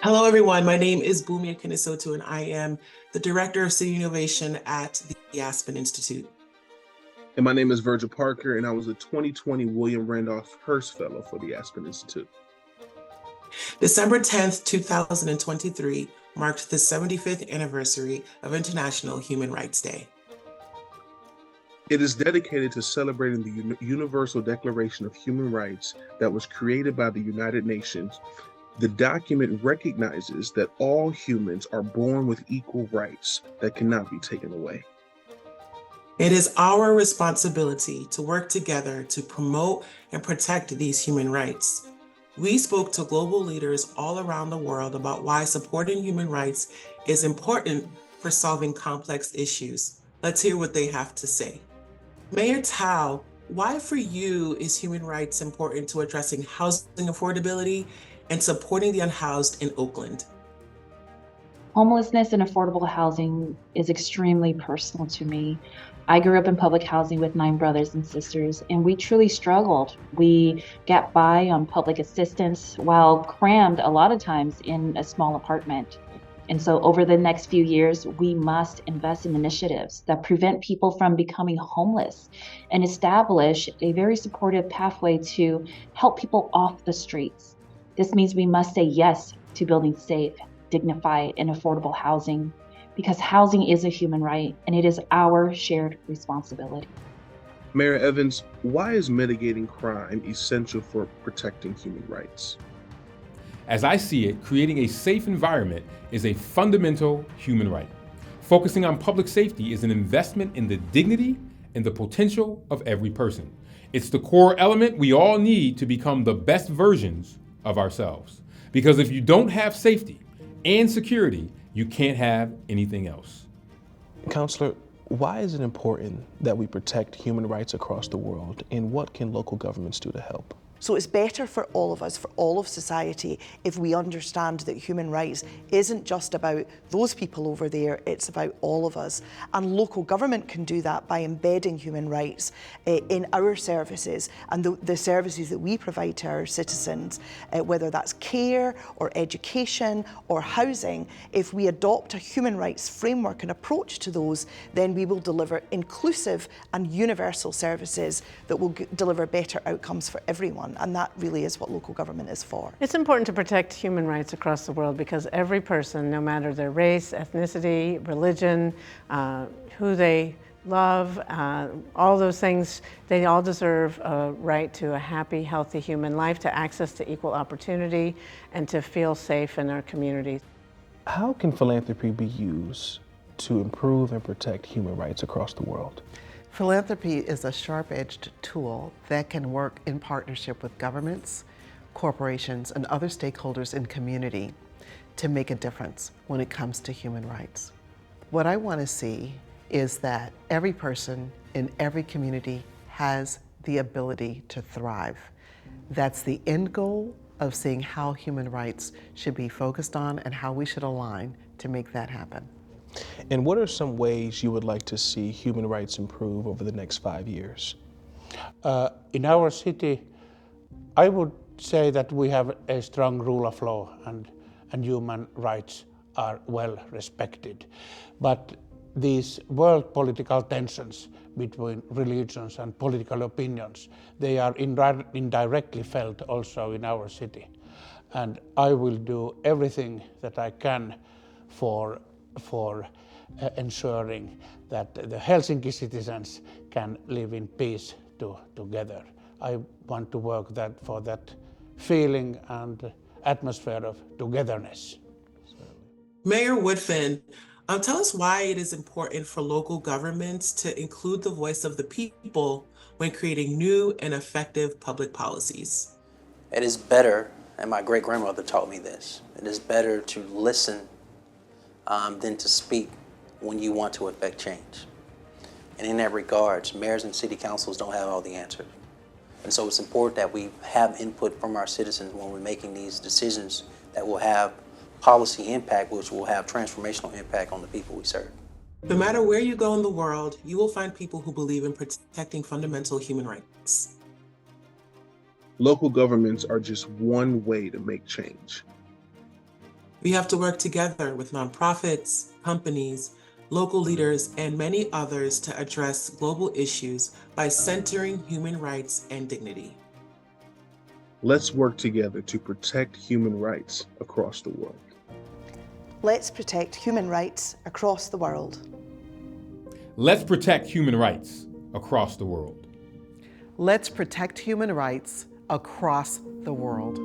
Hello, everyone. My name is Bumi Akinisotu, and I am the Director of City Innovation at the Aspen Institute. And my name is Virgil Parker, and I was a 2020 William Randolph Hearst Fellow for the Aspen Institute. December 10th, 2023 marked the 75th anniversary of International Human Rights Day. It is dedicated to celebrating the Universal Declaration of Human Rights that was created by the United Nations. The document recognizes that all humans are born with equal rights that cannot be taken away. It is our responsibility to work together to promote and protect these human rights. We spoke to global leaders all around the world about why supporting human rights is important for solving complex issues. Let's hear what they have to say. Mayor Tao, why for you is human rights important to addressing housing affordability and supporting the unhoused in Oakland? Homelessness and affordable housing is extremely personal to me. I grew up in public housing with 9 brothers and sisters, and we truly struggled. We got by on public assistance while crammed a lot of times in a small apartment. And so over the next few years, we must invest in initiatives that prevent people from becoming homeless and establish a very supportive pathway to help people off the streets. This means we must say yes to building safe, dignified, and affordable housing, because housing is a human right and it is our shared responsibility. Mayor Evans, why is mitigating crime essential for protecting human rights? As I see it, creating a safe environment is a fundamental human right. Focusing on public safety is an investment in the dignity and the potential of every person. It's the core element we all need to become the best versions of ourselves. Because if you don't have safety and security, you can't have anything else. Counselor, why is it important that we protect human rights across the world, and what can local governments do to help? So it's better for all of us, for all of society, if we understand that human rights isn't just about those people over there, it's about all of us. And local government can do that by embedding human rights in our services and the services that we provide to our citizens, whether that's care or education or housing. If we adopt a human rights framework and approach to those, then we will deliver inclusive and universal services that will deliver better outcomes for everyone. And that really is what local government is for. It's important to protect human rights across the world because every person, no matter their race, ethnicity, religion, who they love, all those things, they all deserve a right to a happy, healthy human life, to access to equal opportunity, and to feel safe in our communities. How can philanthropy be used to improve and protect human rights across the world? Philanthropy is a sharp-edged tool that can work in partnership with governments, corporations, and other stakeholders in community to make a difference when it comes to human rights. What I want to see is that every person in every community has the ability to thrive. That's the end goal of seeing how human rights should be focused on and how we should align to make that happen. And what are some ways you would like to see human rights improve over the next 5 years? In our city, I would say that we have a strong rule of law and human rights are well respected. But these world political tensions between religions and political opinions, they are indirectly felt also in our city. And I will do everything that I can for ensuring that the Helsinki citizens can live in peace together. I want to work for that feeling and atmosphere of togetherness. Mayor Woodfin, tell us why it is important for local governments to include the voice of the people when creating new and effective public policies. It is better, and my great-grandmother taught me this, it is better to listen than to speak when you want to affect change. And in that regards, mayors and city councils don't have all the answers. And so it's important that we have input from our citizens when we're making these decisions that will have policy impact, which will have transformational impact on the people we serve. No matter where you go in the world, you will find people who believe in protecting fundamental human rights. Local governments are just one way to make change. We have to work together with nonprofits, companies, local leaders, and many others to address global issues by centering human rights and dignity. Let's work together to protect human rights across the world. Let's protect human rights across the world. Let's protect human rights across the world. Let's protect human rights across the world.